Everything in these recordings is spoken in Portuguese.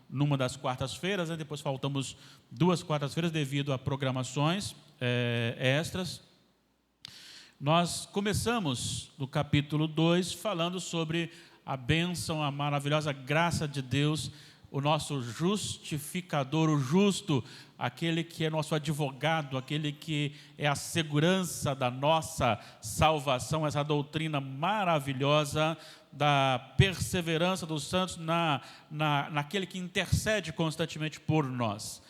numa das quartas-feiras, né? Depois faltamos 2 quartas-feiras devido a programações extras. Nós começamos no capítulo 2 falando sobre a bênção, a maravilhosa graça de Deus, o nosso justificador, o justo, aquele que é nosso advogado, aquele que é a segurança da nossa salvação, essa doutrina maravilhosa da perseverança dos santos naquele que intercede constantemente por nós.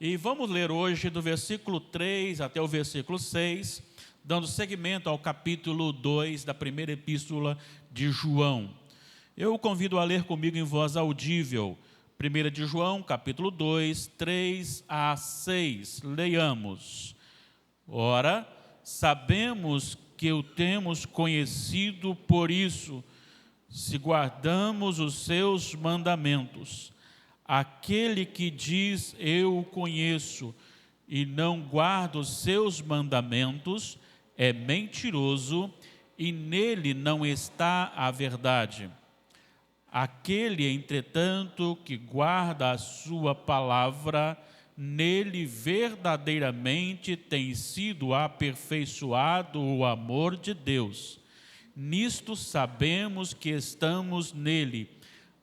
E vamos ler hoje do versículo 3 até o versículo 6, dando seguimento ao capítulo 2 da primeira epístola de João. Eu o convido a ler comigo em voz audível. 1 de João, capítulo 2, 3 a 6. Leiamos. Ora, sabemos que o temos conhecido por isso, se guardamos os seus mandamentos. Aquele que diz, eu o conheço, e não guarda os seus mandamentos, é mentiroso, e nele não está a verdade. Aquele, entretanto, que guarda a sua palavra, nele verdadeiramente tem sido aperfeiçoado o amor de Deus. Nisto sabemos que estamos nele.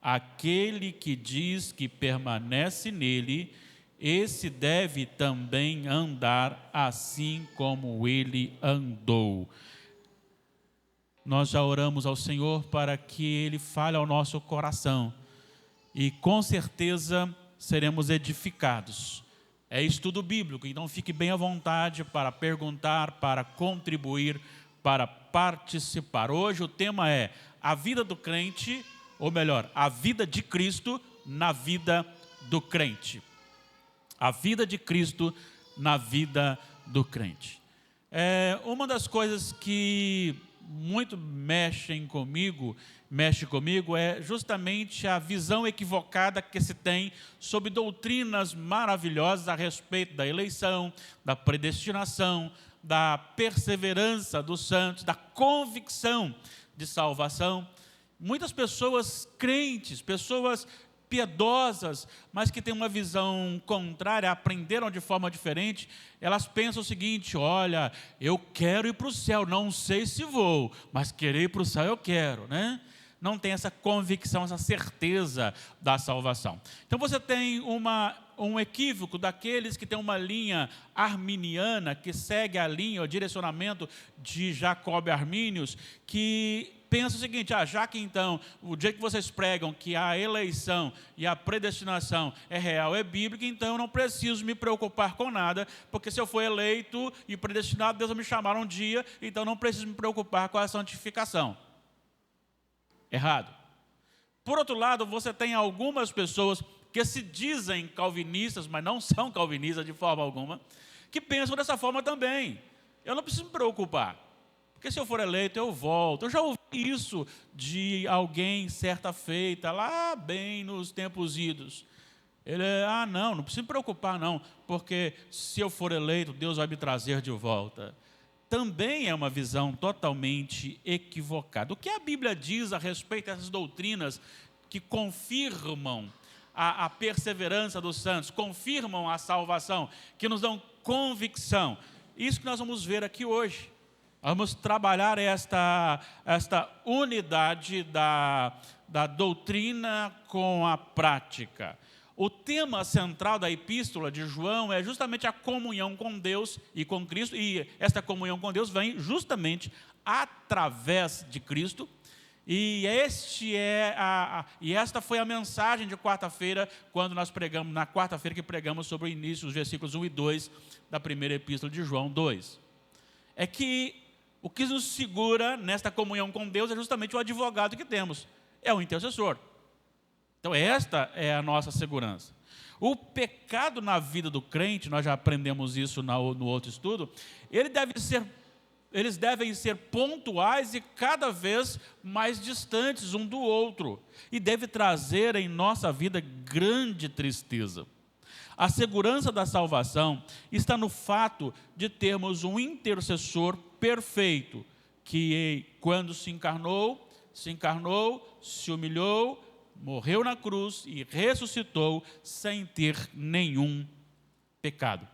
Aquele que diz que permanece nele, esse deve também andar assim como ele andou. Nós já oramos ao Senhor para que Ele fale ao nosso coração e com certeza seremos edificados. É estudo bíblico, então fique bem à vontade para perguntar, para contribuir, para participar. Hoje o tema é a vida do crente, ou melhor, a vida de Cristo na vida do crente. A vida de Cristo na vida do crente. Uma das coisas que muito mexe comigo é justamente a visão equivocada que se tem sobre doutrinas maravilhosas a respeito da eleição, da predestinação, da perseverança dos santos, da convicção de salvação. Muitas pessoas crentes, pessoas piedosas, mas que têm uma visão contrária, aprenderam de forma diferente, elas pensam o seguinte: olha, eu quero ir para o céu, não sei se vou, mas querer ir para o céu eu quero, né? Não tem essa convicção, essa certeza da salvação. Então você tem um equívoco daqueles que têm uma linha arminiana, que segue a linha, o direcionamento de Jacob Arminius, que pensa o seguinte: já que então, o dia que vocês pregam que a eleição e a predestinação é real, é bíblica, então eu não preciso me preocupar com nada, porque se eu for eleito e predestinado, Deus vai me chamar um dia, então não preciso me preocupar com a santificação. Errado. Por outro lado, você tem algumas pessoas que se dizem calvinistas, mas não são calvinistas de forma alguma, que pensam dessa forma também. Eu não preciso me preocupar, porque se eu for eleito, eu volto. Eu já ouvi isso de alguém certa feita, lá bem nos tempos idos. Ele não precisa me preocupar não, porque se eu for eleito, Deus vai me trazer de volta. Também é uma visão totalmente equivocada. O que a Bíblia diz a respeito dessas doutrinas que confirmam a perseverança dos santos, confirmam a salvação, que nos dão convicção? Isso que nós vamos ver aqui hoje. Vamos trabalhar esta unidade da doutrina com a prática. O tema central da epístola de João é justamente a comunhão com Deus e com Cristo, e esta comunhão com Deus vem justamente através de Cristo, e esta foi a mensagem de quarta-feira, quando nós pregamos, na quarta-feira que pregamos sobre o início dos versículos 1 e 2 da primeira epístola de João 2. É que o que nos segura nesta comunhão com Deus é justamente o advogado que temos, é o intercessor. Então esta é a nossa segurança. O pecado na vida do crente, nós já aprendemos isso no outro estudo, eles devem ser pontuais e cada vez mais distantes um do outro, e deve trazer em nossa vida grande tristeza. A segurança da salvação está no fato de termos um intercessor perfeito, que quando se encarnou, se humilhou, morreu na cruz e ressuscitou sem ter nenhum pecado.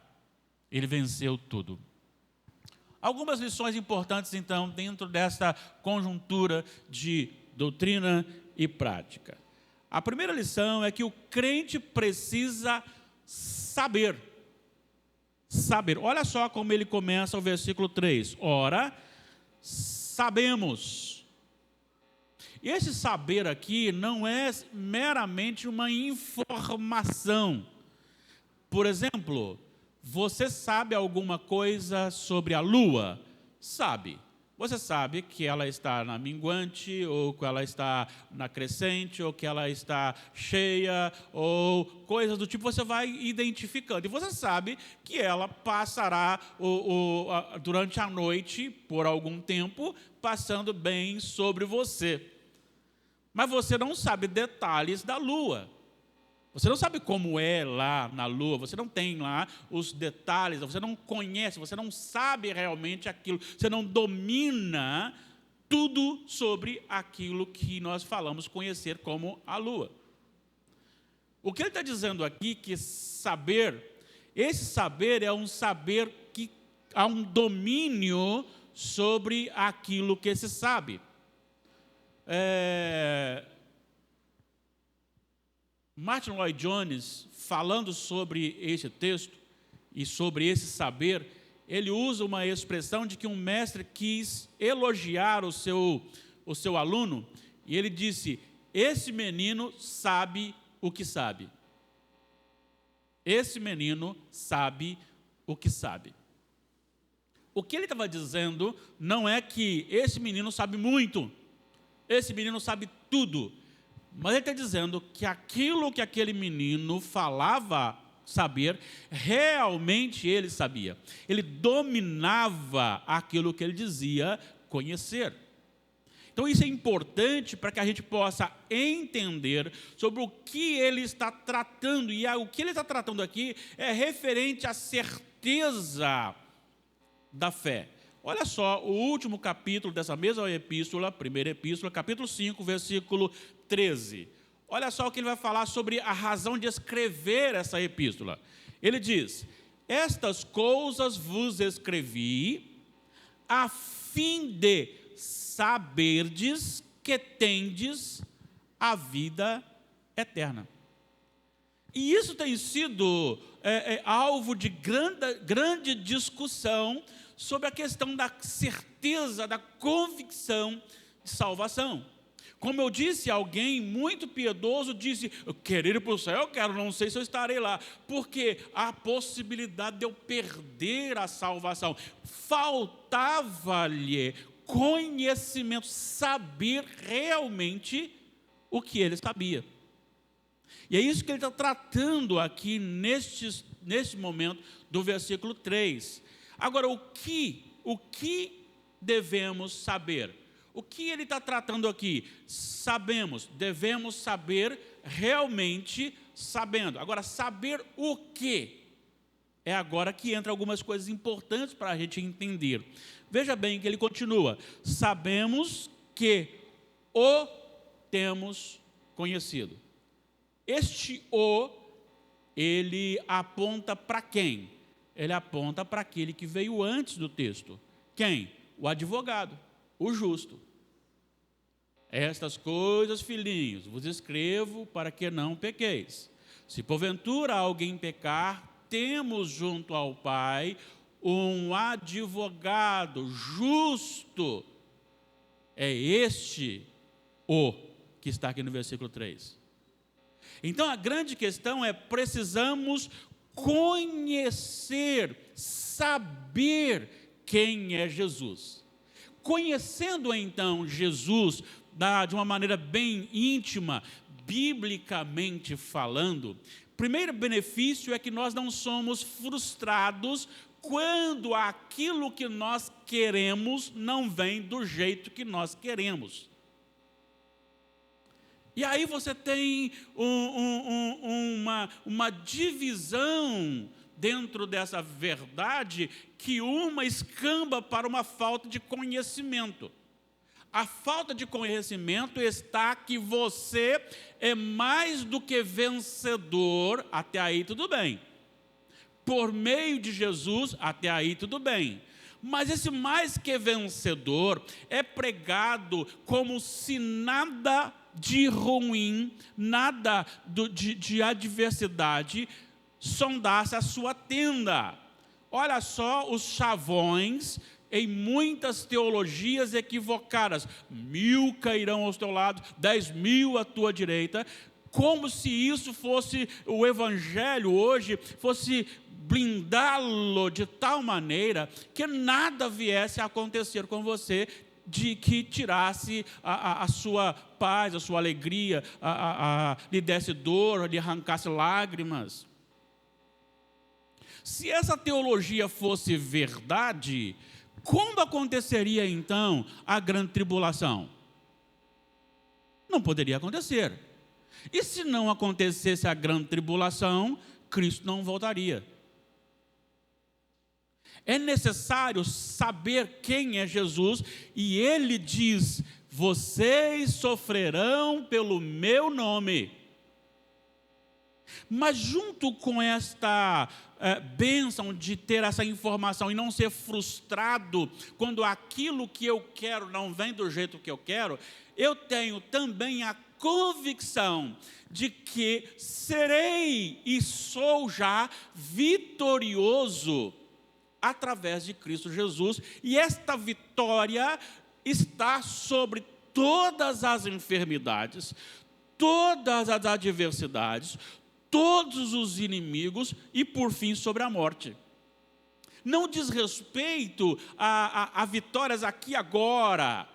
Ele venceu tudo. Algumas lições importantes, então, dentro dessa conjuntura de doutrina e prática. A primeira lição é que o crente precisa saber. Saber. Olha só como ele começa o versículo 3. Ora, sabemos. E esse saber aqui não é meramente uma informação. Por exemplo, você sabe alguma coisa sobre a lua? Sabe. Você sabe que ela está na minguante, ou que ela está na crescente, ou que ela está cheia, ou coisas do tipo, você vai identificando. E você sabe que ela passará durante a noite, por algum tempo, passando bem sobre você. Mas você não sabe detalhes da lua. Você não sabe como é lá na lua, você não tem lá os detalhes, você não conhece, você não sabe realmente aquilo, você não domina tudo sobre aquilo que nós falamos conhecer como a lua. O que ele está dizendo aqui, que saber, esse saber é um saber que há um domínio sobre aquilo que se sabe. Martin Lloyd Jones, falando sobre esse texto e sobre esse saber, ele usa uma expressão de que um mestre quis elogiar o seu aluno, e ele disse: esse menino sabe o que sabe. Esse menino sabe o que sabe. O que ele estava dizendo não é que esse menino sabe muito, esse menino sabe tudo. Mas ele está dizendo que aquilo que aquele menino falava saber, realmente ele sabia. Ele dominava aquilo que ele dizia conhecer. Então isso é importante para que a gente possa entender sobre o que ele está tratando. E o que ele está tratando aqui é referente à certeza da fé. Olha só o último capítulo dessa mesma epístola, primeira epístola, capítulo 5, versículo 13. Olha só o que ele vai falar sobre a razão de escrever essa epístola. Ele diz: estas coisas vos escrevi a fim de saberdes que tendes a vida eterna. E isso tem sido alvo de grande discussão sobre a questão da certeza, da convicção de salvação. Como eu disse, alguém muito piedoso disse: eu quero ir para o céu, eu quero, não sei se eu estarei lá, porque há a possibilidade de eu perder a salvação. Faltava-lhe conhecimento, saber realmente o que ele sabia. E é isso que ele está tratando aqui neste momento do versículo 3. Agora, o que devemos saber? O que ele está tratando aqui? Sabemos, devemos saber realmente sabendo. Agora, saber o quê? É agora que entra algumas coisas importantes para a gente entender. Veja bem que ele continua: sabemos que o temos conhecido. Este o, ele aponta para quem? Ele aponta para aquele que veio antes do texto. Quem? O advogado, o justo. Estas coisas, filhinhos, vos escrevo para que não pequeis. Se porventura alguém pecar, temos junto ao Pai um advogado justo. É este o que está aqui no versículo 3. Então a grande questão é: precisamos conhecer, saber quem é Jesus. Conhecendo então Jesus de uma maneira bem íntima, biblicamente falando, primeiro benefício é que nós não somos frustrados quando aquilo que nós queremos não vem do jeito que nós queremos. E aí você tem uma divisão dentro dessa verdade, que uma escamba para uma falta de conhecimento. A falta de conhecimento está que você é mais do que vencedor, até aí tudo bem. Por meio de Jesus, até aí tudo bem. Mas esse mais que vencedor é pregado como se nada de ruim, nada de adversidade sondasse a sua tenda. Olha só os chavões em muitas teologias equivocadas. 1000 cairão ao teu lado, 10.000 à tua direita, como se isso fosse o evangelho hoje, fosse blindá-lo de tal maneira que nada viesse a acontecer com você de que tirasse a sua paz, a sua alegria, lhe desse dor, lhe arrancasse lágrimas. Se essa teologia fosse verdade, quando aconteceria então a grande tribulação? Não poderia acontecer. E se não acontecesse a grande tribulação, Cristo não voltaria. É necessário saber quem é Jesus, e ele diz: vocês sofrerão pelo meu nome. Mas junto com esta bênção de ter essa informação e não ser frustrado quando aquilo que eu quero não vem do jeito que eu quero, eu tenho também a convicção de que serei e sou já vitorioso através de Cristo Jesus, e esta vitória está sobre todas as enfermidades, todas as adversidades, todos os inimigos e, por fim, sobre a morte. Não diz respeito a vitórias aqui agora.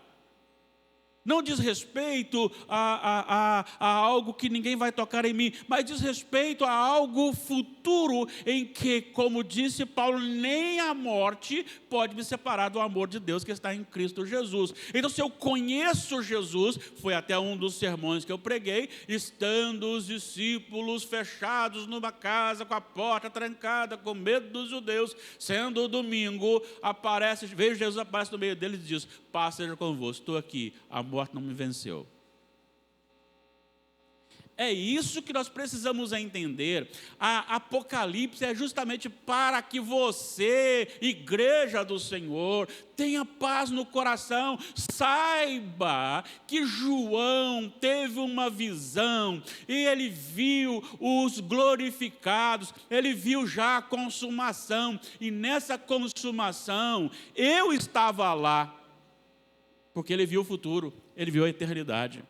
Não diz respeito a algo que ninguém vai tocar em mim, mas diz respeito a algo futuro em que, como disse Paulo, nem a morte pode me separar do amor de Deus que está em Cristo Jesus. Então, se eu conheço Jesus, foi até um dos sermões que eu preguei, estando os discípulos fechados numa casa com a porta trancada, com medo dos judeus, sendo o domingo, veio Jesus, aparece no meio deles e diz: paz seja convosco, estou aqui, a morte não me venceu. É isso que nós precisamos entender. A Apocalipse é justamente para que você, igreja do Senhor, tenha paz no coração. Saiba que João teve uma visão e ele viu os glorificados, ele viu já a consumação, e nessa consumação eu estava lá, porque ele viu o futuro, ele viu a eternidade.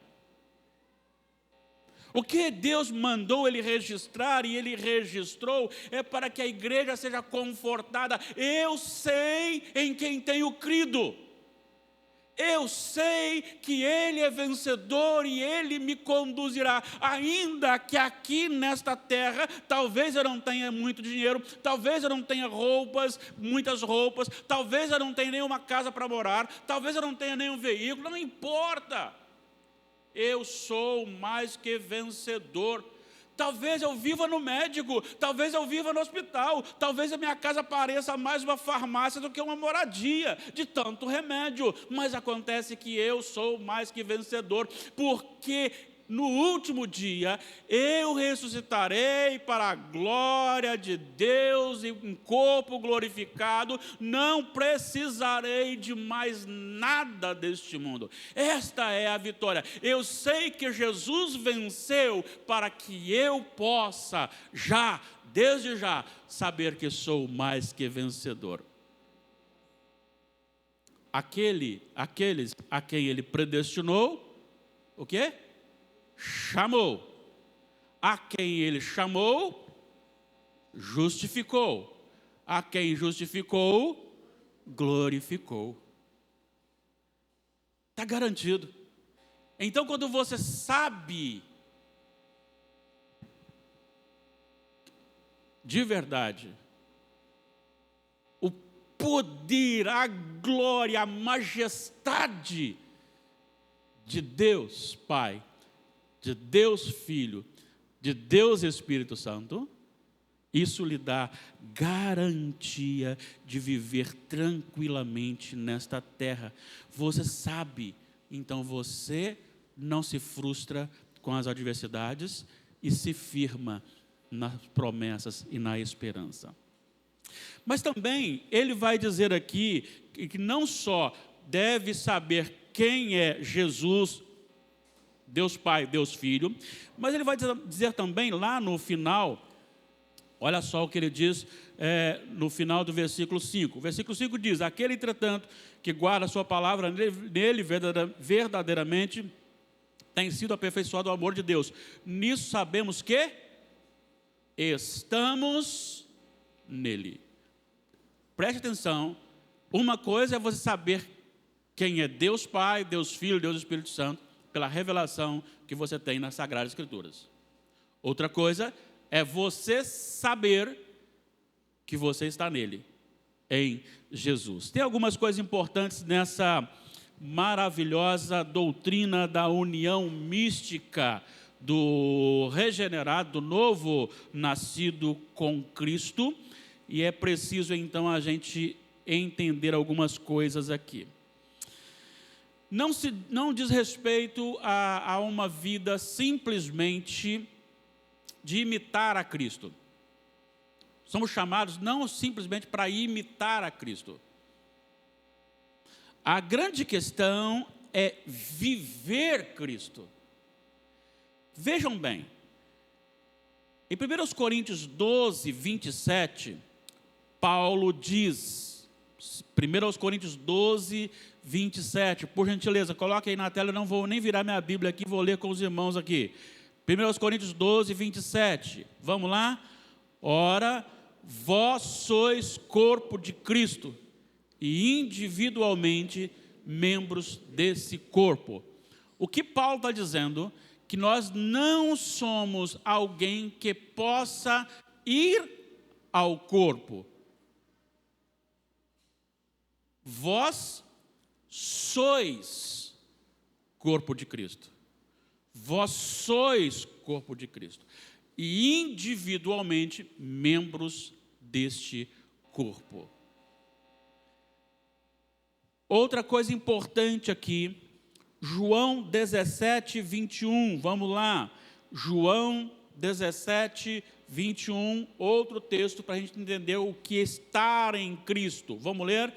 O que Deus mandou ele registrar, e ele registrou, é para que a igreja seja confortada. Eu sei em quem tenho crido. Eu sei que Ele é vencedor e Ele me conduzirá. Ainda que aqui nesta terra, talvez eu não tenha muito dinheiro, talvez eu não tenha muitas roupas, talvez eu não tenha nenhuma casa para morar, talvez eu não tenha nenhum veículo, não importa. Eu sou mais que vencedor. Talvez eu viva no médico, talvez eu viva no hospital, talvez a minha casa pareça mais uma farmácia do que uma moradia, de tanto remédio. Mas acontece que eu sou mais que vencedor, porque no último dia eu ressuscitarei para a glória de Deus, em corpo glorificado. Não precisarei de mais nada deste mundo. Esta é a vitória. Eu sei que Jesus venceu para que eu possa desde já, saber que sou mais que vencedor. Aqueles a quem ele predestinou, o quê? Chamou. A quem ele chamou, justificou. A quem justificou, glorificou. Está garantido. Então, quando você sabe de verdade o poder, a glória, a majestade de Deus Pai, de Deus Filho, de Deus Espírito Santo, isso lhe dá garantia de viver tranquilamente nesta terra. Você sabe então você não se frustra com as adversidades e se firma nas promessas e na esperança. Mas também ele vai dizer aqui que não só deve saber quem é Jesus, Deus Pai, Deus Filho, mas ele vai dizer também lá no final, olha só o que ele diz no final do versículo 5. O versículo 5 diz: aquele, entretanto, que guarda a sua palavra, nele verdadeiramente tem sido aperfeiçoado o amor de Deus. Nisso sabemos que estamos nele. Preste atenção, uma coisa é você saber quem é Deus Pai, Deus Filho, Deus Espírito Santo, pela revelação que você tem nas Sagradas Escrituras. Outra coisa é você saber que você está nele, em Jesus. Tem algumas coisas importantes nessa maravilhosa doutrina da união mística do regenerado, do novo nascido com Cristo, e é preciso então a gente entender algumas coisas aqui. Não diz respeito a uma vida simplesmente de imitar a Cristo. Somos chamados não simplesmente para imitar a Cristo. A grande questão é viver Cristo. Vejam bem, em 1 Coríntios 12, 27, Paulo diz, 1 Coríntios 12, 27, por gentileza, coloque aí na tela, eu não vou nem virar minha Bíblia aqui, vou ler com os irmãos aqui. 1 Coríntios 12, 27, vamos lá? Ora, vós sois corpo de Cristo e individualmente membros desse corpo. O que Paulo está dizendo? Que nós não somos alguém que possa ir ao corpo. Vós sois corpo de Cristo. Vós sois corpo de Cristo. E individualmente membros deste corpo. Outra coisa importante aqui, João 17, 21, vamos lá. João 17, 21, outro texto para a gente entender o que é estar em Cristo. Vamos ler?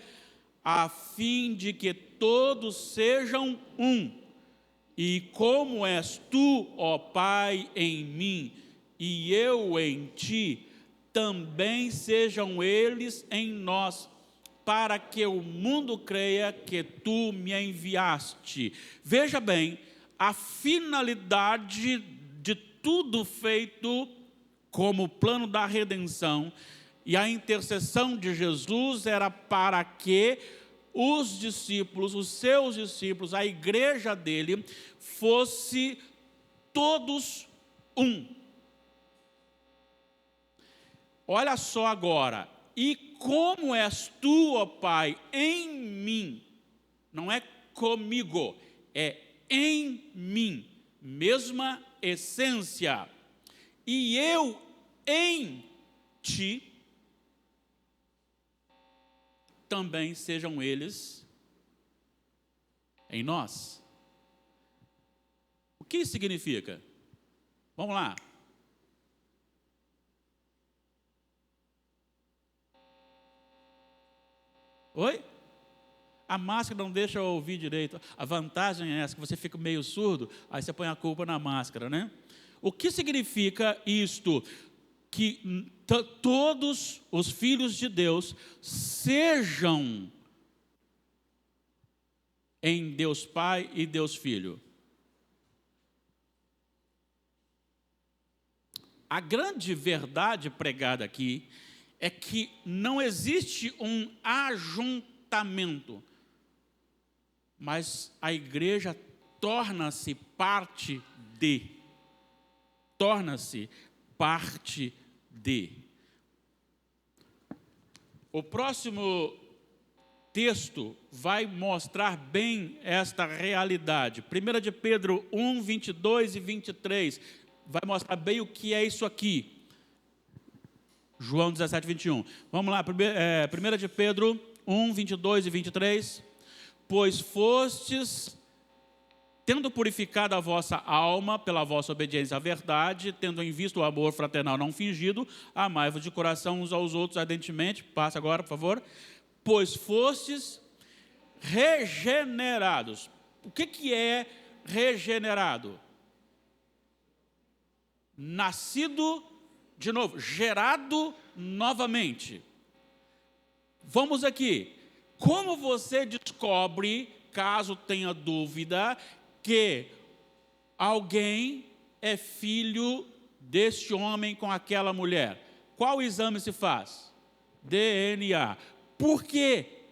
A fim de que todos sejam um, e como és tu, ó Pai, em mim, e eu em ti, também sejam eles em nós, para que o mundo creia que tu me enviaste. Veja bem, a finalidade de tudo feito como plano da redenção e a intercessão de Jesus era para que os discípulos, os seus discípulos, a igreja dele, fosse todos um. Olha só agora, e como és tu, ó Pai, em mim, não é comigo, é em mim, mesma essência, e eu em ti, também sejam eles em nós. O que isso significa? Vamos lá. Oi? A máscara não deixa eu ouvir direito. A vantagem é essa, que você fica meio surdo, aí você põe a culpa na máscara, né? O que significa isto? Que todos os filhos de Deus sejam em Deus Pai e Deus Filho. A grande verdade pregada aqui é que não existe um ajuntamento, mas a igreja torna-se parte de. Torna-se parte de. O próximo texto vai mostrar bem esta realidade. 1 de Pedro 1, 22 e 23 vai mostrar bem o que é isso aqui. João 17, 21. Vamos lá, 1 de Pedro 1, 22 e 23. Pois fostes tendo purificado a vossa alma pela vossa obediência à verdade, tendo em vista o amor fraternal não fingido, amai-vos de coração uns aos outros ardentemente. Passa agora, por favor. Pois fostes regenerados. O que é regenerado? Nascido de novo, gerado novamente. Vamos aqui. Como você descobre, caso tenha dúvida, que alguém é filho deste homem com aquela mulher? Qual exame se faz? DNA. Por quê?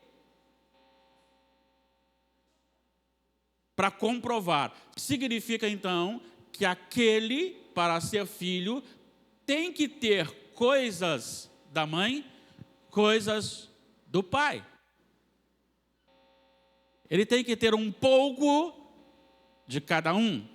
Para comprovar. Significa, então, que aquele, para ser filho, tem que ter coisas da mãe, coisas do pai. Ele tem que ter um pouco de cada um.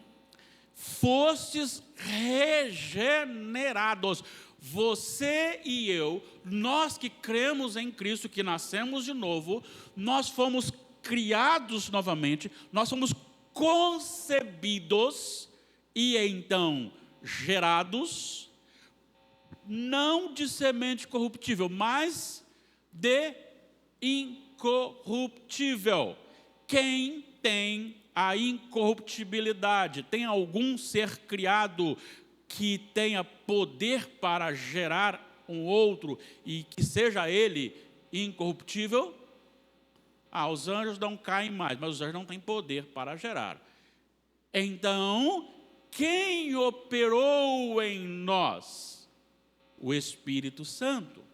Fostes regenerados. Você e eu, nós que cremos em Cristo, que nascemos de novo, nós fomos criados novamente, nós fomos concebidos e então gerados, não de semente corruptível, mas de incorruptível. Quem tem a incorruptibilidade, tem algum ser criado que tenha poder para gerar um outro e que seja ele incorruptível? Os anjos não caem mais, mas os anjos não têm poder para gerar. Então, quem operou em nós? O Espírito Santo.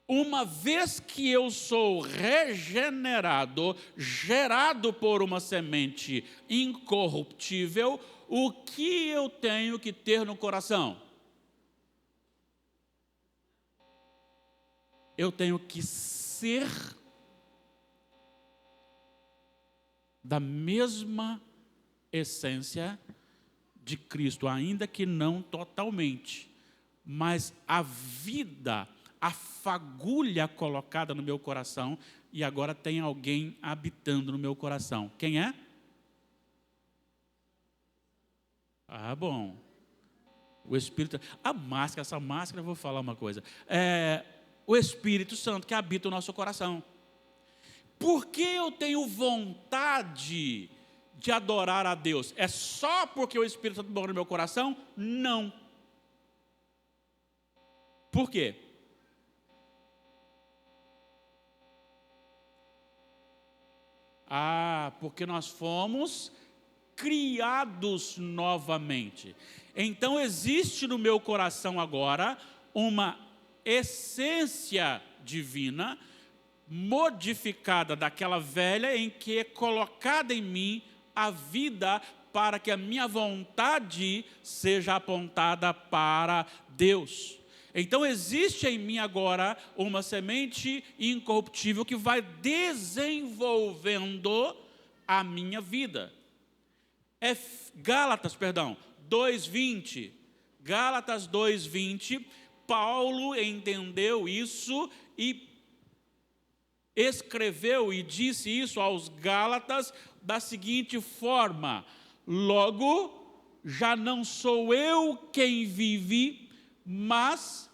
Uma vez que eu sou regenerado, gerado por uma semente incorruptível, o que eu tenho que ter no coração? Eu tenho que ser da mesma essência de Cristo, ainda que não totalmente, mas a vida, a fagulha colocada no meu coração, e agora tem alguém habitando no meu coração. Quem é? Bom. O Espírito... essa máscara, eu vou falar uma coisa. O Espírito Santo que habita o nosso coração. Por que eu tenho vontade de adorar a Deus? É só porque o Espírito Santo mora no meu coração? Não. Por quê? Porque nós fomos criados novamente. Então existe no meu coração agora uma essência divina modificada daquela velha, em que é colocada em mim a vida para que a minha vontade seja apontada para Deus. Então existe em mim agora uma semente incorruptível que vai desenvolvendo a minha vida. Gálatas 2:20. Gálatas 2:20, Paulo entendeu isso e escreveu e disse isso aos Gálatas da seguinte forma: logo, já não sou eu quem vive, mas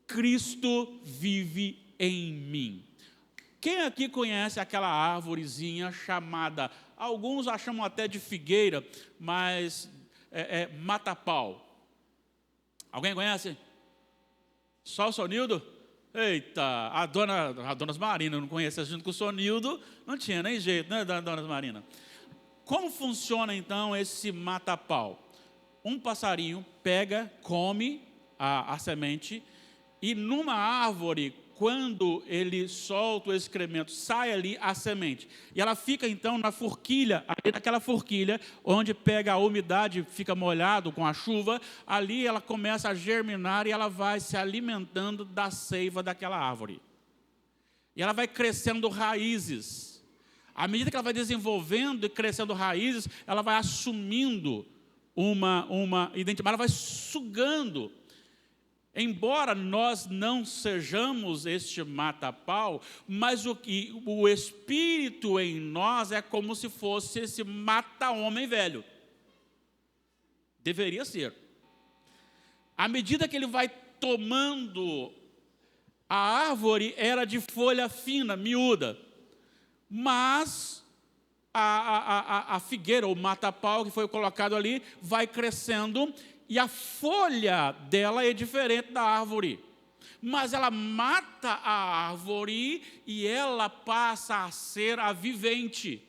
Cristo vive em mim. Quem aqui conhece aquela árvorezinha chamada, alguns a chamam até de figueira, mas mata-pau? Alguém conhece? Só o Sonildo? Eita, a dona Marina, eu não conhecia, junto com o Sonildo, não tinha nem jeito, né, dona Marina? Como funciona então esse mata-pau? Um passarinho pega, come a semente, e numa árvore, quando ele solta o excremento, sai ali a semente. E ela fica então na forquilha, ali naquela forquilha, onde pega a umidade, fica molhado com a chuva, ali ela começa a germinar e ela vai se alimentando da seiva daquela árvore. E ela vai crescendo raízes. À medida que ela vai desenvolvendo e crescendo raízes, ela vai assumindo uma identidade, ela vai sugando. Embora nós não sejamos este mata-pau, mas o Espírito em nós é como se fosse esse mata-homem velho. Deveria ser. À medida que ele vai tomando, a árvore era de folha fina, miúda, mas a figueira, ou mata-pau que foi colocado ali, vai crescendo, e a folha dela é diferente da árvore. Mas ela mata a árvore e ela passa a ser a vivente.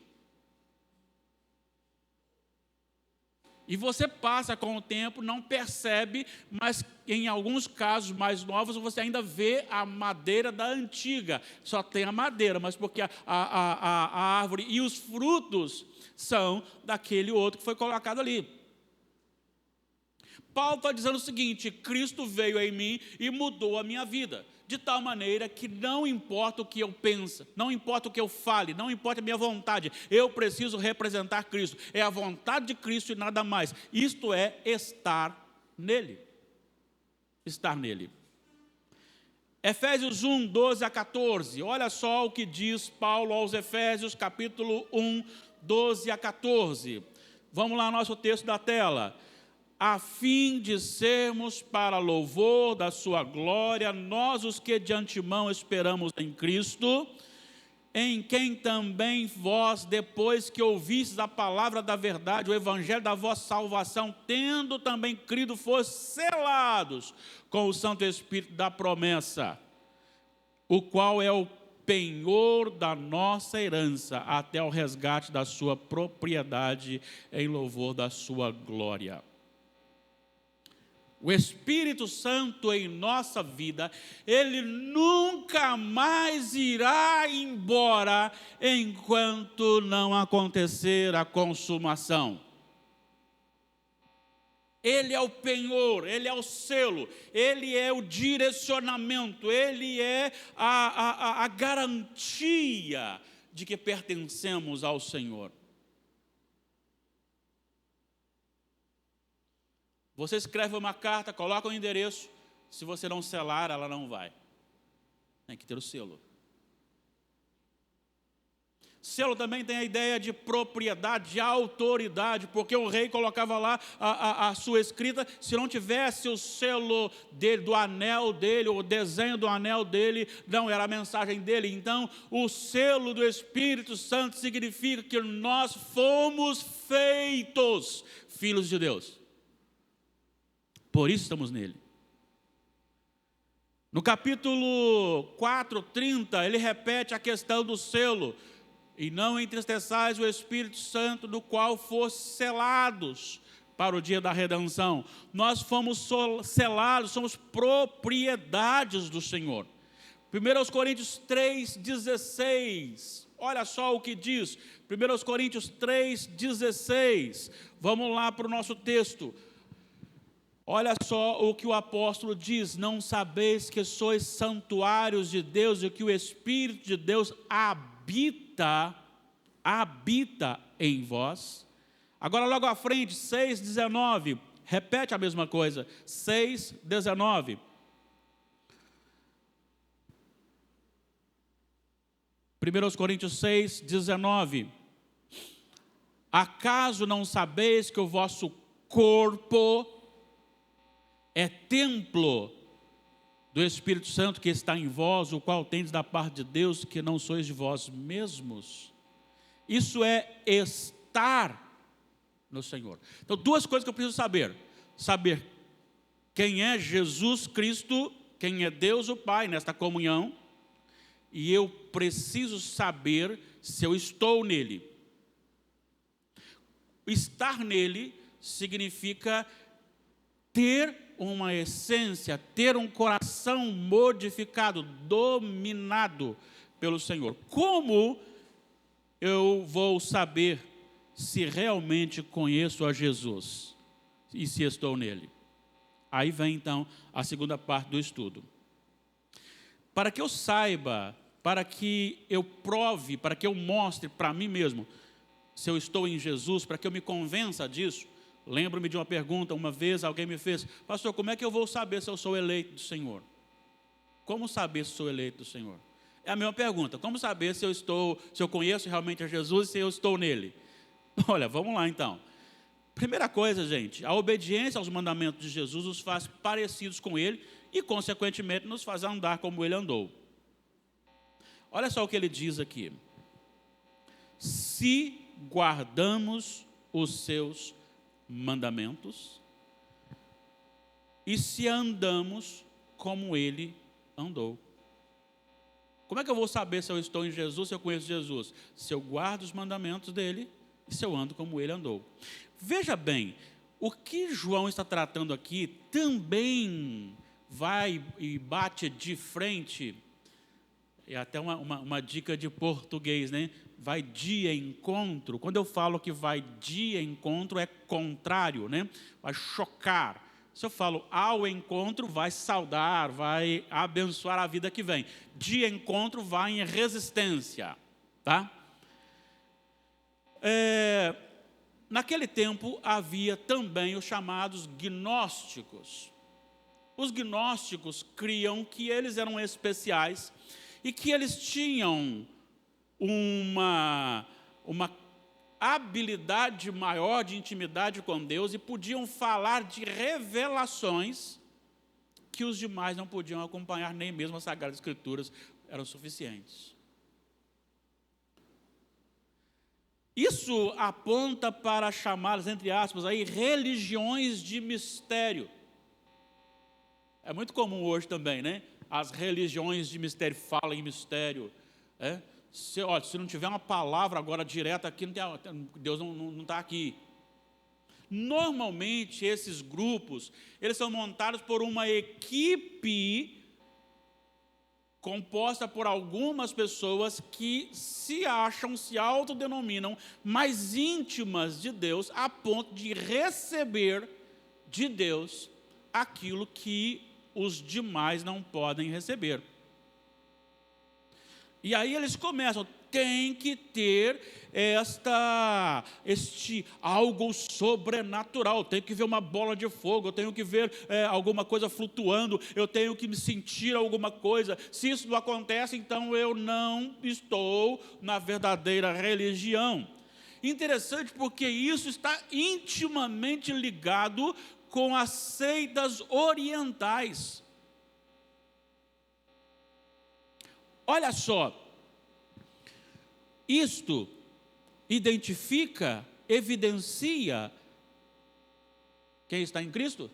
E você passa com o tempo, não percebe, mas em alguns casos mais novos você ainda vê a madeira da antiga. Só tem a madeira, mas porque a árvore e os frutos são daquele outro que foi colocado ali. Paulo está dizendo o seguinte: Cristo veio em mim e mudou a minha vida, de tal maneira que não importa o que eu penso, não importa o que eu fale, não importa a minha vontade, eu preciso representar Cristo. É a vontade de Cristo e nada mais. Isto é estar nele. Estar nele. Efésios 1, 12 a 14. Olha só o que diz Paulo aos Efésios, capítulo 1, 12 a 14. Vamos lá, nosso texto da tela. A fim de sermos para louvor da sua glória, nós os que de antemão esperamos em Cristo, em quem também vós, depois que ouvistes a palavra da verdade, o evangelho da vossa salvação, tendo também crido, foste selados com o Santo Espírito da promessa, o qual é o penhor da nossa herança, até o resgate da sua propriedade, em louvor da sua glória. O Espírito Santo em nossa vida, ele nunca mais irá embora enquanto não acontecer a consumação. Ele é o penhor, ele é o selo, ele é o direcionamento, ele é a garantia de que pertencemos ao Senhor. Você escreve uma carta, coloca um endereço, se você não selar, ela não vai. Tem que ter o selo. Selo também tem a ideia de propriedade, de autoridade, porque o rei colocava lá a sua escrita, se não tivesse o selo dele, do anel dele, o desenho do anel dele, não era a mensagem dele. Então, o selo do Espírito Santo significa que nós fomos feitos filhos de Deus. Por isso estamos nele. No capítulo 4, 30, ele repete a questão do selo. E não entristeçais o Espírito Santo, do qual fostes selados para o dia da redenção. Nós fomos selados, somos propriedades do Senhor. 1 Coríntios 3,16. Olha só o que diz. 1 Coríntios 3,16. Vamos lá para o nosso texto. Olha só o que o apóstolo diz: não sabeis que sois santuários de Deus e que o Espírito de Deus habita em vós. Agora logo à frente, 6,19, repete a mesma coisa, 6,19. 1 Coríntios 6,19. Acaso não sabeis que o vosso corpo é templo do Espírito Santo que está em vós, o qual tendes da parte de Deus, que não sois de vós mesmos? Isso é estar no Senhor. Então, duas coisas que eu preciso saber. Saber quem é Jesus Cristo, quem é Deus o Pai nesta comunhão, e eu preciso saber se eu estou nele. Estar nele significa ter uma essência, ter um coração modificado, dominado pelo Senhor. Como eu vou saber se realmente conheço a Jesus e se estou nele? Aí vem então a segunda parte do estudo. Para que eu saiba, para que eu prove, para que eu mostre para mim mesmo se eu estou em Jesus, para que eu me convença disso, Lembro-me de uma pergunta, uma vez alguém me fez: pastor, como é que eu vou saber se eu sou eleito do Senhor? Como saber se sou eleito do Senhor? É a mesma pergunta, como saber se eu conheço realmente a Jesus e se eu estou nele? Olha, vamos lá então. Primeira coisa, gente, a obediência aos mandamentos de Jesus nos faz parecidos com ele e, consequentemente, nos faz andar como ele andou. Olha só o que ele diz aqui: se guardamos os seus mandamentos e se andamos como ele andou. Como é que eu vou saber se eu estou em Jesus, se eu conheço Jesus? Se eu guardo os mandamentos dele e se eu ando como ele andou. Veja bem, o que João está tratando aqui também vai e bate de frente, é até uma dica de português, né? Vai de encontro. Quando eu falo que vai de encontro, é contrário, né? Vai chocar. Se eu falo ao encontro, vai saudar, vai abençoar a vida que vem. De encontro, vai em resistência, tá? Naquele tempo, havia também os chamados gnósticos. Os gnósticos criam que eles eram especiais e que eles tinham uma habilidade maior de intimidade com Deus e podiam falar de revelações que os demais não podiam acompanhar, nem mesmo as Sagradas Escrituras eram suficientes. Isso aponta para chamadas, entre aspas, aí, religiões de mistério. É muito comum hoje também, né? As religiões de mistério, falam em mistério. Se não tiver uma palavra agora direta aqui, Deus não está aqui. Normalmente, esses grupos, eles são montados por uma equipe composta por algumas pessoas que se autodenominam mais íntimas de Deus, a ponto de receber de Deus aquilo que os demais não podem receber. E aí eles começam, tem que ter este algo sobrenatural, tenho que ver uma bola de fogo, eu tenho que ver alguma coisa flutuando, eu tenho que me sentir alguma coisa. Se isso não acontece, então eu não estou na verdadeira religião. Interessante porque isso está intimamente ligado com as seitas orientais. Olha só, isto identifica, evidencia quem está em Cristo?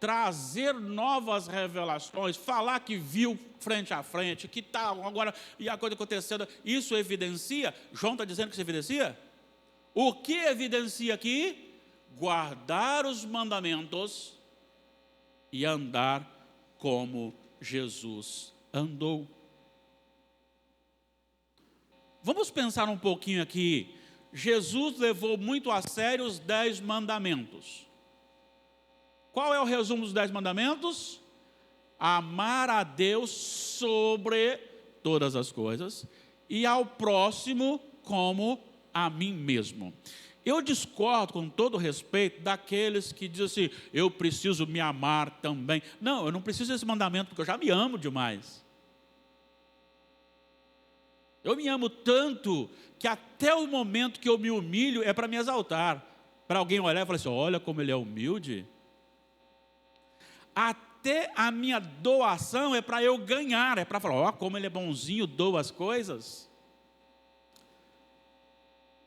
Trazer novas revelações, falar que viu frente a frente, que está agora, e a coisa acontecendo, isso evidencia? João está dizendo que isso evidencia? O que evidencia aqui? Guardar os mandamentos e andar como Jesus andou. Vamos pensar um pouquinho aqui. Jesus levou muito a sério os 10 mandamentos. Qual é o resumo dos 10 mandamentos? Amar a Deus sobre todas as coisas e ao próximo como a mim mesmo. Eu discordo, com todo respeito, daqueles que dizem assim: eu preciso me amar também. Não, eu não preciso desse mandamento, porque eu já me amo demais. Eu me amo tanto que até o momento que eu me humilho é para me exaltar. Para alguém olhar e falar assim: olha como ele é humilde. Até a minha doação é para eu ganhar, é para falar: ó, como ele é bonzinho, doa as coisas.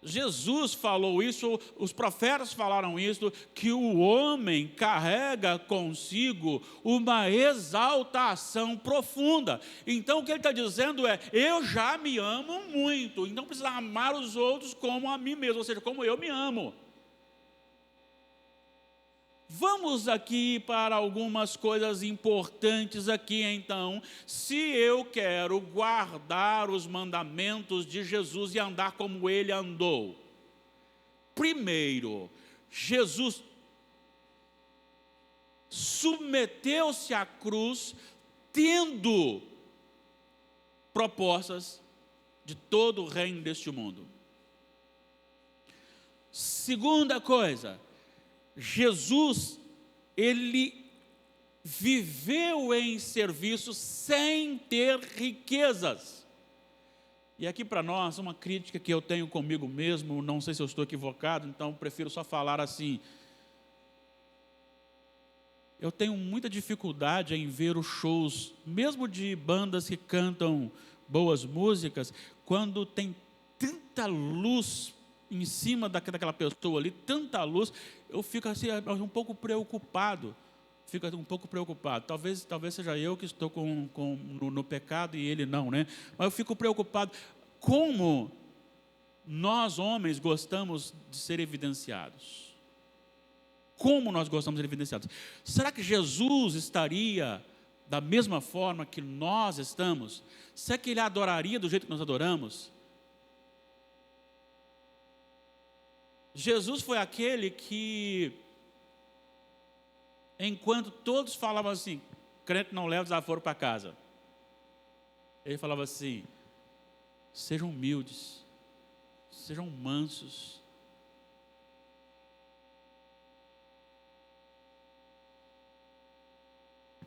Jesus falou isso, os profetas falaram isso, que o homem carrega consigo uma exaltação profunda. Então o que ele está dizendo é: eu já me amo muito, então preciso amar os outros como a mim mesmo, ou seja, como eu me amo. Vamos aqui para algumas coisas importantes aqui então. Se eu quero guardar os mandamentos de Jesus e andar como ele andou. Primeiro, Jesus submeteu-se à cruz tendo propostas de todo o reino deste mundo. Segunda coisa, Jesus, ele viveu em serviço sem ter riquezas. E aqui para nós, uma crítica que eu tenho comigo mesmo, não sei se eu estou equivocado, então prefiro só falar assim. Eu tenho muita dificuldade em ver os shows, mesmo de bandas que cantam boas músicas, quando tem tanta luz em cima daquela pessoa ali, tanta luz, eu fico assim, um pouco preocupado. Talvez seja eu que estou no pecado e ele não, né? Mas eu fico preocupado. Como nós, homens, gostamos de ser evidenciados? Como nós gostamos de ser evidenciados? Será que Jesus estaria da mesma forma que nós estamos? Será que ele adoraria do jeito que nós adoramos? Jesus foi aquele que, enquanto todos falavam assim, crente não leva desaforo para casa, ele falava assim, sejam humildes, sejam mansos.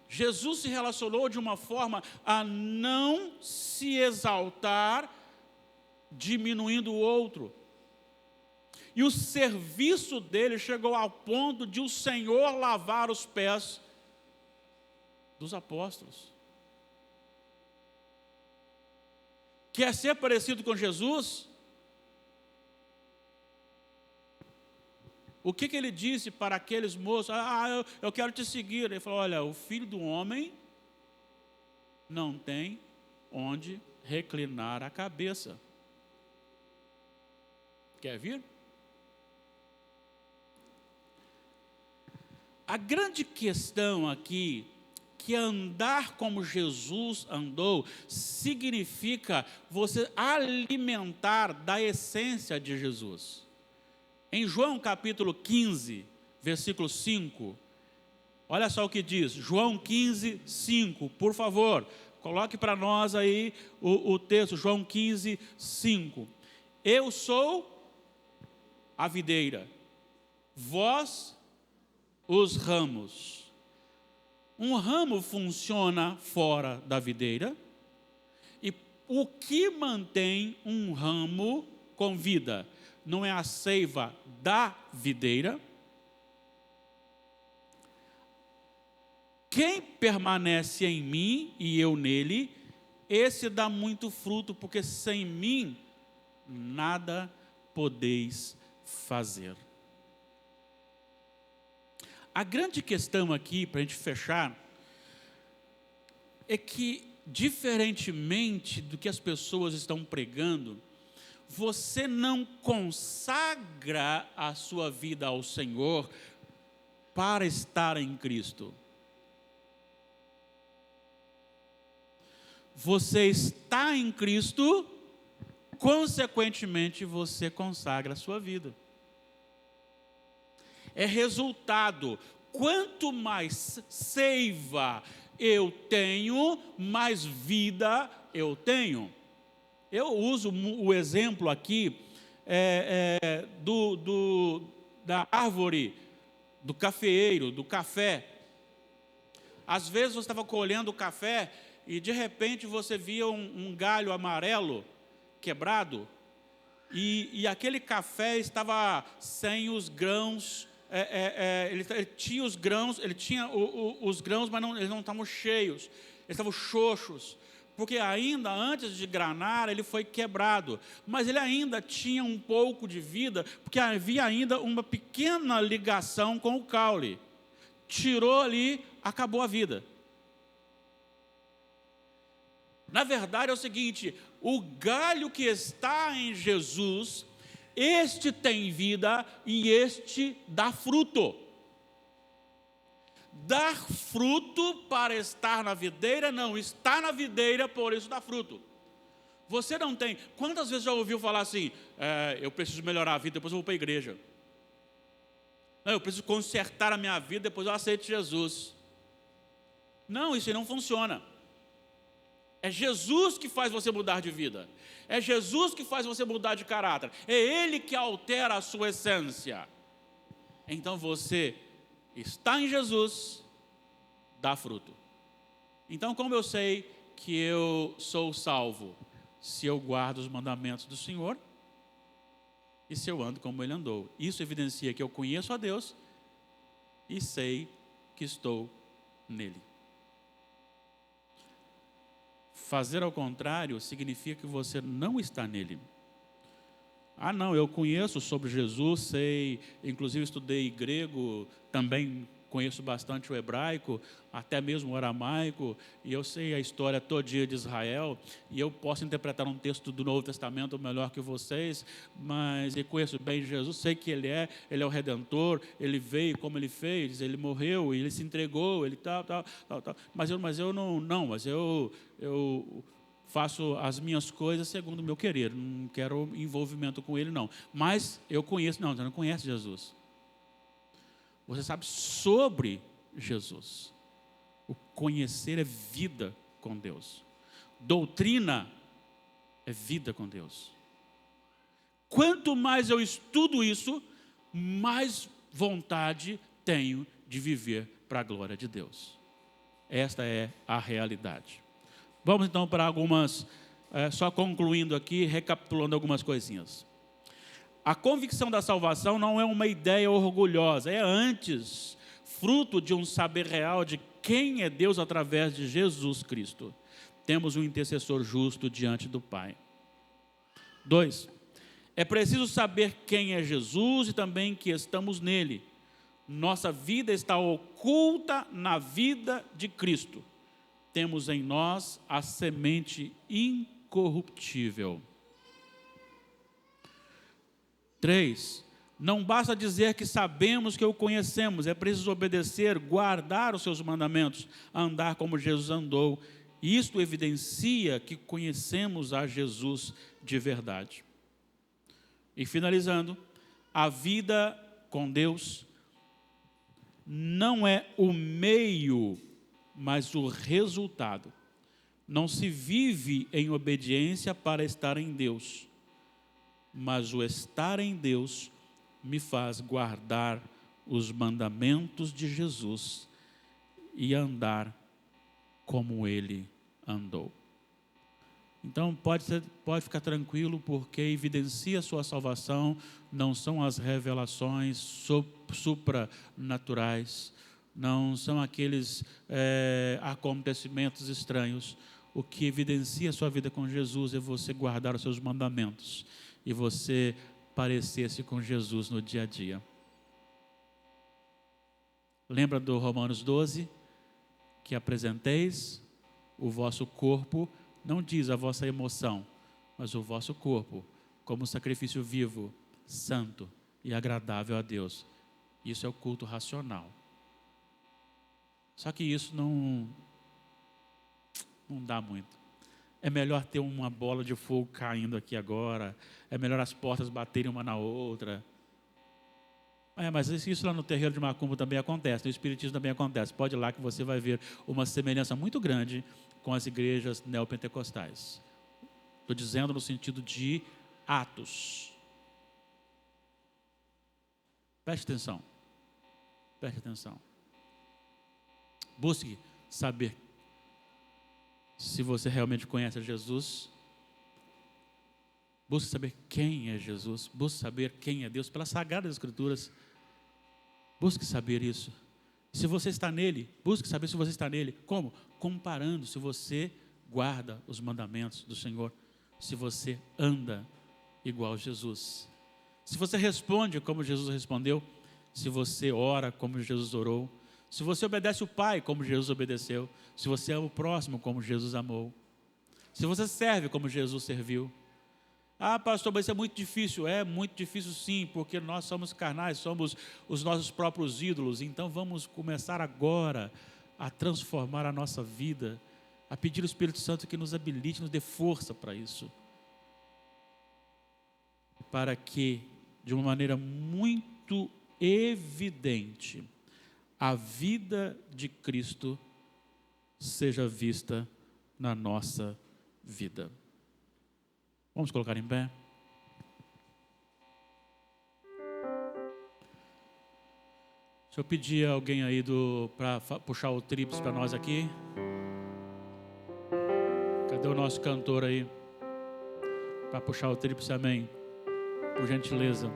Jesus se relacionou de uma forma a não se exaltar, diminuindo o outro. E o serviço dele chegou ao ponto de o Senhor lavar os pés dos apóstolos. Quer ser parecido com Jesus? O que ele disse para aqueles moços? Eu quero te seguir. Ele falou, olha, o Filho do Homem não tem onde reclinar a cabeça. Quer vir? A grande questão aqui, que andar como Jesus andou, significa você alimentar da essência de Jesus. Em João capítulo 15, versículo 5, olha só o que diz, João 15, 5, por favor, coloque para nós aí o texto, João 15, 5. Eu sou a videira, vós os ramos. Um ramo funciona fora da videira, e o que mantém um ramo com vida? Não é a seiva da videira? Quem permanece em mim e eu nele, esse dá muito fruto, porque sem mim nada podeis fazer. A grande questão aqui, para a gente fechar, é que, diferentemente do que as pessoas estão pregando, você não consagra a sua vida ao Senhor para estar em Cristo. Você está em Cristo, consequentemente você consagra a sua vida. É resultado. Quanto mais seiva eu tenho, mais vida eu tenho. Eu uso o exemplo aqui da árvore, do cafeeiro, do café. Às vezes você estava colhendo o café e de repente você via um galho amarelo quebrado e aquele café estava sem os grãos. Ele tinha os grãos, os grãos, mas eles não estavam cheios, eles estavam xoxos, porque ainda antes de granar ele foi quebrado, mas ele ainda tinha um pouco de vida, porque havia ainda uma pequena ligação com o caule. Tirou ali, acabou a vida. Na verdade é o seguinte, o galho que está em Jesus, este tem vida e este dá fruto. Dar fruto para estar na videira, não, está na videira, por isso dá fruto. Você não tem, quantas vezes já ouviu falar assim, eu preciso melhorar a vida, depois eu vou para a igreja. Não, eu preciso consertar a minha vida, depois eu aceito Jesus. Não, isso aí não funciona. É Jesus que faz você mudar de vida. É Jesus que faz você mudar de caráter. É Ele que altera a sua essência. Então você está em Jesus, dá fruto. Então como eu sei que eu sou salvo? Se eu guardo os mandamentos do Senhor e se eu ando como Ele andou. Isso evidencia que eu conheço a Deus e sei que estou nele. Fazer ao contrário significa que você não está nele. Ah, não, eu conheço sobre Jesus, sei, inclusive estudei grego, também conheço bastante o hebraico, até mesmo o aramaico, e eu sei a história todinha de Israel, e eu posso interpretar um texto do Novo Testamento melhor que vocês, mas eu conheço bem Jesus, sei que Ele é o Redentor, Ele veio como Ele fez, Ele morreu, Ele se entregou, Ele tal. Mas eu faço as minhas coisas segundo o meu querer, não quero envolvimento com Ele não. Mas eu conheço, não, você não conhece Jesus. Você sabe sobre Jesus. O conhecer é vida com Deus. Doutrina é vida com Deus. Quanto mais eu estudo isso, mais vontade tenho de viver para a glória de Deus. Esta é a realidade. Vamos então para algumas, só concluindo aqui, recapitulando algumas coisinhas. A convicção da salvação não é uma ideia orgulhosa, é antes fruto de um saber real de quem é Deus através de Jesus Cristo. Temos um intercessor justo diante do Pai. 2. É preciso saber quem é Jesus e também que estamos nele. Nossa vida está oculta na vida de Cristo. Temos em nós a semente incorruptível. 3. Não basta dizer que sabemos que o conhecemos, é preciso obedecer, guardar os seus mandamentos, andar como Jesus andou. Isto evidencia que conhecemos a Jesus de verdade. E finalizando, a vida com Deus não é o meio, mas o resultado. Não se vive em obediência para estar em Deus, mas o estar em Deus me faz guardar os mandamentos de Jesus e andar como Ele andou. Então pode ficar tranquilo, porque evidencia a sua salvação, não são as revelações supranaturais, não são aqueles acontecimentos estranhos. O que evidencia a sua vida com Jesus é você guardar os seus mandamentos e você parecer-se com Jesus no dia a dia. Lembra do Romanos 12? Que apresenteis o vosso corpo, não diz a vossa emoção, mas o vosso corpo, como sacrifício vivo, santo e agradável a Deus. Isso é o culto racional. Só que isso não dá muito. É melhor ter uma bola de fogo caindo aqui agora. É melhor as portas baterem uma na outra. Mas isso lá no terreiro de Macumba também acontece. No Espiritismo também acontece. Pode ir lá que você vai ver uma semelhança muito grande com as igrejas neopentecostais. Estou dizendo no sentido de atos. Preste atenção. Preste atenção. Busque saber se você realmente conhece a Jesus. Busque saber quem é Jesus. Busque saber quem é Deus pelas Sagradas Escrituras. Busque saber isso. Se você está nele, busque saber se você está nele. Como? Comparando se você guarda os mandamentos do Senhor. Se você anda igual a Jesus. Se você responde como Jesus respondeu. Se você ora como Jesus orou. Se você obedece o Pai como Jesus obedeceu. Se você ama o próximo como Jesus amou. Se você serve como Jesus serviu. Ah, pastor, mas isso é muito difícil. É muito difícil sim, porque nós somos carnais, somos os nossos próprios ídolos. Então vamos começar agora a transformar a nossa vida, a pedir ao Espírito Santo que nos habilite, nos dê força para isso. Para que, de uma maneira muito evidente, a vida de Cristo seja vista na nossa vida. Vamos colocar em pé? Se eu pedir a alguém aí para puxar o tríplice para nós aqui. Cadê o nosso cantor aí? Para puxar o tríplice, amém. Por gentileza.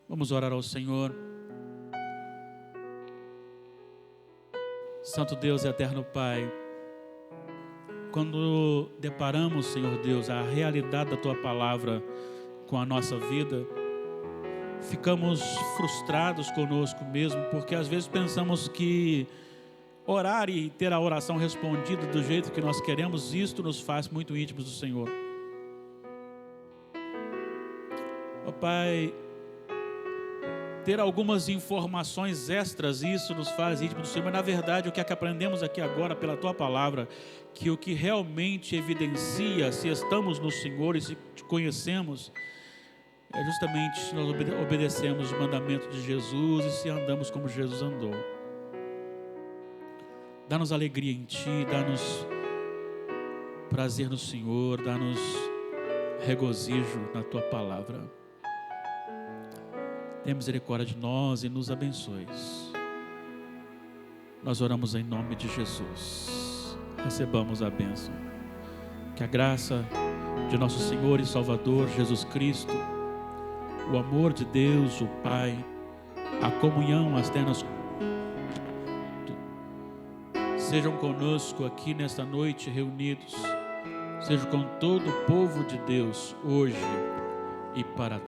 Vamos orar ao Senhor. Santo Deus e eterno Pai, quando deparamos, Senhor Deus, a realidade da Tua palavra com a nossa vida, ficamos frustrados conosco mesmo, porque às vezes pensamos que orar e ter a oração respondida do jeito que nós queremos, isto nos faz muito íntimos do Senhor. Ó Pai, ter algumas informações extras, isso nos faz íntimos do Senhor, mas na verdade o que é que aprendemos aqui agora pela Tua palavra, que o que realmente evidencia se estamos no Senhor e se te conhecemos, é justamente se nós obedecemos os mandamentos de Jesus e se andamos como Jesus andou. Dá-nos alegria em Ti, dá-nos prazer no Senhor, dá-nos regozijo na Tua palavra. Tenha misericórdia de nós e nos abençoes. Nós oramos em nome de Jesus. Recebamos a bênção. Que a graça de nosso Senhor e Salvador Jesus Cristo, o amor de Deus, o Pai, a comunhão, as ternas sejam conosco aqui nesta noite reunidos, sejam com todo o povo de Deus, hoje e para